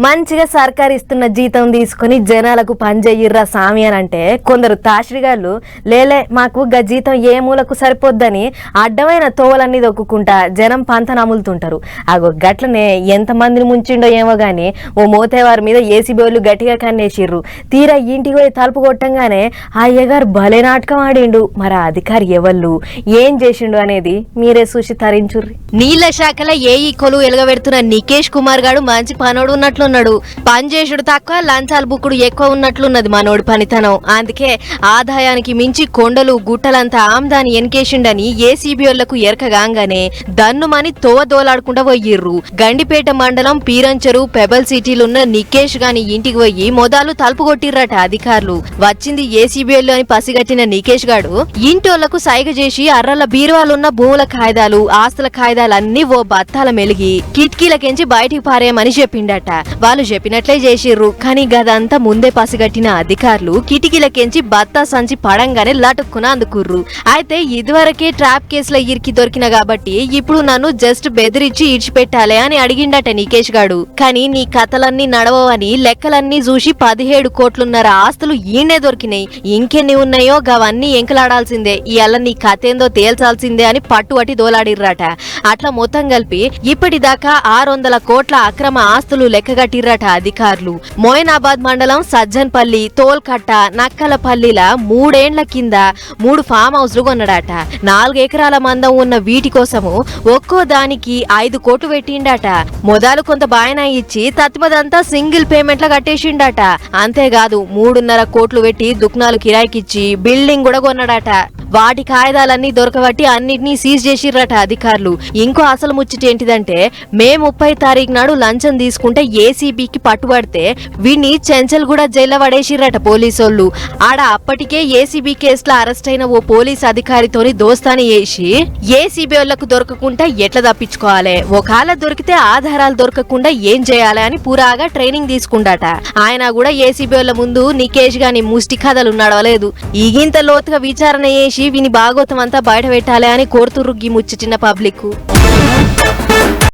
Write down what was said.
మంచిగా సర్కారు ఇస్తున్న జీతం తీసుకుని జనాలకు పనిచేయర్రా సామి అని అంటే కొందరు తాషిడిగాళ్ళు లేలే మాకు గా జీతం ఏ మూలకు సరిపోద్దని అడ్డమైన తోవలన్నీ దొక్కుకుంటా జనం పంత నములుతుంటారు. అగో గట్లనే ఎంతమందిని ముంచిండో ఏమో గాని ఓ మోతేవారి మీద ఏసీబీ వాళ్ళు గట్టిగా కన్నేసిర్రు. తీరా ఇంటికి పోయి తలుపు కొట్టంగానే ఆ అయ్యగారు భలే నాటకం ఆడిండు. మరి ఆ అధికారి ఎవళ్ళు ఏం చేసిండు అనేది మీరే చూసి తరించుర్రి. నీళ్ల శాఖల ఏఈ కొలు ఎలుగబెడుతున్న నికేష్ కుమార్ గాడు మంచి పనోడు ఉన్నట్లున్నాడు. పని చేసుడు తక్కువ లంచాలు బుక్కుడు ఎక్కువ ఉన్నట్లున్నది మనోడు పనితనం. అందుకే ఆదాయానికి మించి కొండలు గుట్టలంతా ఆమ్దాని ఎన్కేసిండని ఏసీబీ వాళ్లకు ఎరకగాంగానే దన్నుమని తోవ దోలాడుకుంటా పోయిర్రు. గండిపేట మండలం పీరంచెరు పెబల్ సిటీలున్న నికేష్ గాని ఇంటికి పోయి మొదలు తలుపు కొట్టిర్రట అధికారులు. వచ్చింది ఏసీబీ వాళ్ళు అని పసిగట్టిన నికేష్ గాడు ఇంటోళ్లకు సైగ చేసి అర్రల బీరువాలున్న భూముల కాయిదాలు ఆస్తుల కాయిదాలన్నీ ఓ బత్తాల మెలిగి కిటికీలకెంచి బయటికి పారేయమని చెప్పిండట. వాళ్ళు చెప్పినట్లే చేసిర్రు. కానీ గదంతా ముందే పసిగట్టిన అధికారులు కిటికీలకెంచి బత్తా సంచి పడంగానే లటుక్కున అందుకుర్రు. అయితే ఇదివరకే ట్రాప్ కేసులో ఇరికి దొరికిన కాబట్టి ఇప్పుడు నన్ను జస్ట్ బెదిరించి ఇడిచిపెట్టాలే అని అడిగిండట నికేష్ గాడు. కానీ నీ కథలన్నీ నడవని లెక్కలన్నీ చూసి 17 కోట్లున్నర ఆస్తులు ఈయనే దొరికినాయి. ఇంకెన్ని ఉన్నాయో గవన్నీ ఎంకలాడాల్సిందే, ఇవాళ నీ కథేందో తేల్చాల్సిందే అని పట్టుబట్టి దోలాడిర్రట. అట్లా మొత్తం కలిపి ఇప్పటిదాకా 600 కోట్ల అక్రమ ఆస్తులు లెక్కగట్టిర్రట అధికారులు. మోయినాబాద్ మండలం సజ్జన్పల్లి, తోల్కట్ట, నక్కలపల్లిల 3 ఏండ్ల కింద 3 ఫామ్ హౌస్లు కొన్నాడట. 4 ఎకరాల మందం ఉన్న వీటి కోసము ఒక్కో దానికి 5 కోట్లు పెట్టిండట. మొదలు కొంత బాయన ఇచ్చి తత్మదంతా సింగిల్ పేమెంట్ల కట్టేసిండట. అంతేకాదు 3.5 కోట్లు పెట్టి దుకాణాలు కిరాయికిచ్చి బిల్డింగ్ కూడా కొన్నాడట. వాటి కాయిదాలన్నీ దొరకబట్టి అన్నిటినీ సీజ్ చేసిర్రట అధికారులు. ఇంకో అసలు ముచ్చటేంటిదంటే మే 30 తారీఖు నాడు లంచం తీసుకుంటే ఏసీబీకి పట్టుబడితే వీడిని చెంచల్గూడ జైల్లో పడేసిర్రట పోలీసోళ్లు. ఆడ అప్పటికే ఏసీబీ కేసులో అరెస్ట్ అయిన ఓ పోలీస్ అధికారితోని దోస్తాని చేసి ఏసీబీ వాళ్లకు దొరకకుండా ఎట్లా తప్పించుకోవాలి, ఒకవేళ దొరికితే ఆధారాలు దొరకకుండా ఏం చేయాలి అని పూరాగా ట్రైనింగ్ తీసుకుంటాట. ఆయన కూడా ఏసీబీ వాళ్ళ ముందు నికేష్ గాని ముష్టి కథలు నడవలేదు. ఈగింత లోతుగా విచారణ చేసి విని భాగోతం అంతా బయట పెట్టాలి అని కోరుతుర్రు గీ ముచ్చటిన పబ్లిక్.